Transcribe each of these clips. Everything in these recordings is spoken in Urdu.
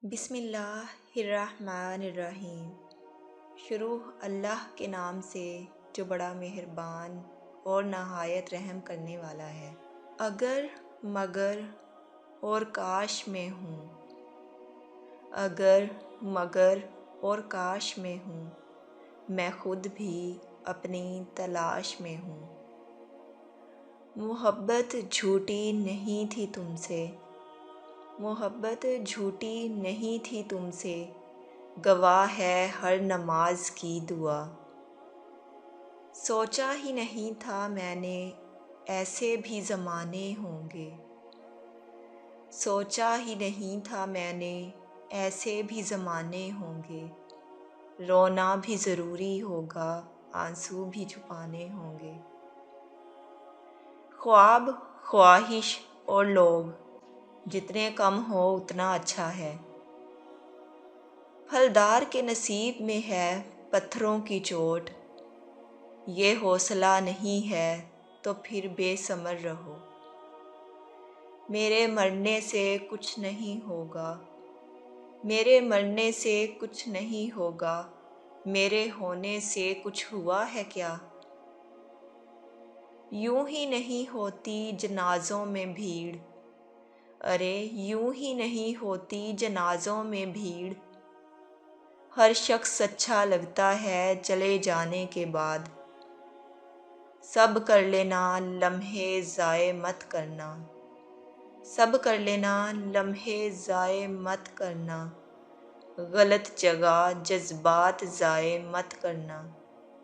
بسم اللہ الرحمن الرحیم۔ شروع اللہ کے نام سے جو بڑا مہربان اور نہایت رحم کرنے والا ہے۔ اگر مگر اور کاش میں ہوں، اگر مگر اور کاش میں ہوں، میں خود بھی اپنی تلاش میں ہوں۔ محبت جھوٹی نہیں تھی تم سے، محبت جھوٹی نہیں تھی تم سے، گواہ ہے ہر نماز کی دعا۔ سوچا ہی نہیں تھا میں نے ایسے بھی زمانے ہوں گے، سوچا ہی نہیں تھا میں نے ایسے بھی زمانے ہوں گے۔ رونا بھی ضروری ہوگا، آنسو بھی چھپانے ہوں گے۔ خواب، خواہش اور لوگ جتنے کم ہو اتنا اچھا ہے۔ پھلدار کے نصیب میں ہے پتھروں کی چوٹ، یہ حوصلہ نہیں ہے تو پھر بے ثمر رہو۔ میرے مرنے سے کچھ نہیں ہوگا، میرے مرنے سے کچھ نہیں ہوگا، میرے ہونے سے کچھ ہوا ہے کیا؟ یوں ہی نہیں ہوتی جنازوں میں بھیڑ، ارے یوں ہی نہیں ہوتی جنازوں میں بھیڑ۔ ہر شخص اچھا لگتا ہے چلے جانے کے بعد، سب کر لینا لمحے ضائع مت کرنا، سب کر لینا لمحے ضائع مت کرنا، غلط جگہ جذبات ضائع مت کرنا۔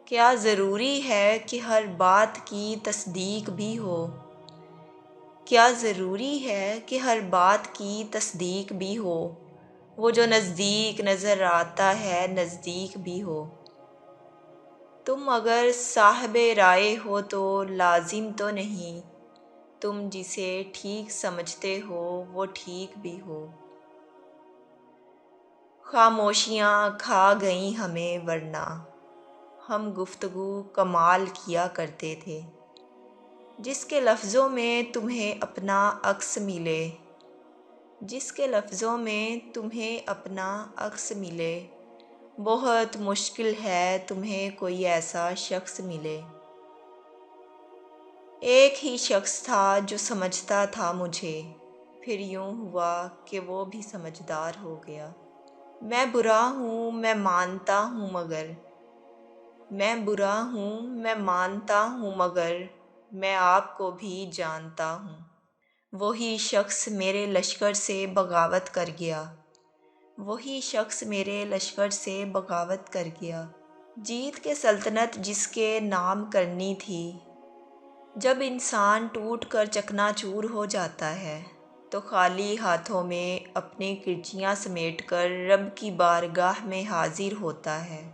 کیا ضروری ہے کہ ہر بات کی تصدیق بھی ہو؟ کیا ضروری ہے کہ ہر بات کی تصدیق بھی ہو؟ وہ جو نزدیک نظر آتا ہے نزدیک بھی ہو۔ تم اگر صاحب رائے ہو تو لازم تو نہیں، تم جسے ٹھیک سمجھتے ہو وہ ٹھیک بھی ہو۔ خاموشیاں کھا گئیں ہمیں ورنہ ہم گفتگو کمال کیا کرتے تھے۔ جس کے لفظوں میں تمہیں اپنا عکس ملے، جس کے لفظوں میں تمہیں اپنا عکس ملے، بہت مشکل ہے تمہیں کوئی ایسا شخص ملے۔ ایک ہی شخص تھا جو سمجھتا تھا مجھے، پھر یوں ہوا کہ وہ بھی سمجھدار ہو گیا۔ میں برا ہوں میں مانتا ہوں مگر، میں برا ہوں میں مانتا ہوں مگر، میں آپ کو بھی جانتا ہوں۔ وہی شخص میرے لشکر سے بغاوت کر گیا، وہی شخص میرے لشکر سے بغاوت کر گیا۔ جیت کے سلطنت جس کے نام کرنی تھی، جب انسان ٹوٹ کر چکنا چور ہو جاتا ہے تو خالی ہاتھوں میں اپنی کرچیاں سمیٹ کر رب کی بارگاہ میں حاضر ہوتا ہے،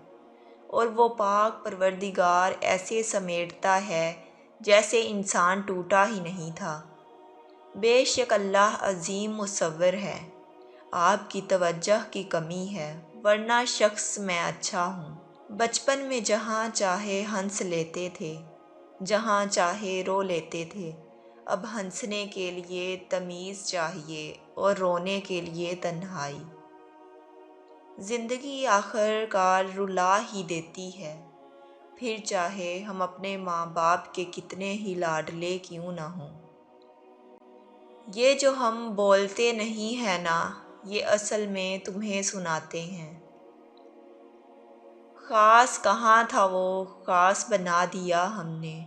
اور وہ پاک پروردگار ایسے سمیٹتا ہے جیسے انسان ٹوٹا ہی نہیں تھا۔ بے شک اللہ عظیم مصور ہے، آپ کی توجہ کی کمی ہے، ورنہ شخص میں اچھا ہوں۔ بچپن میں جہاں چاہے ہنس لیتے تھے، جہاں چاہے رو لیتے تھے، اب ہنسنے کے لیے تمیز چاہیے اور رونے کے لیے تنہائی۔ زندگی آخر کار رلا ہی دیتی ہے، پھر چاہے ہم اپنے ماں باپ کے کتنے ہی لاڈلے کیوں نہ ہوں۔ یہ جو ہم بولتے نہیں ہیں نا، یہ اصل میں تمہیں سناتے ہیں۔ خاص کہاں تھا وہ خاص بنا دیا ہم نے،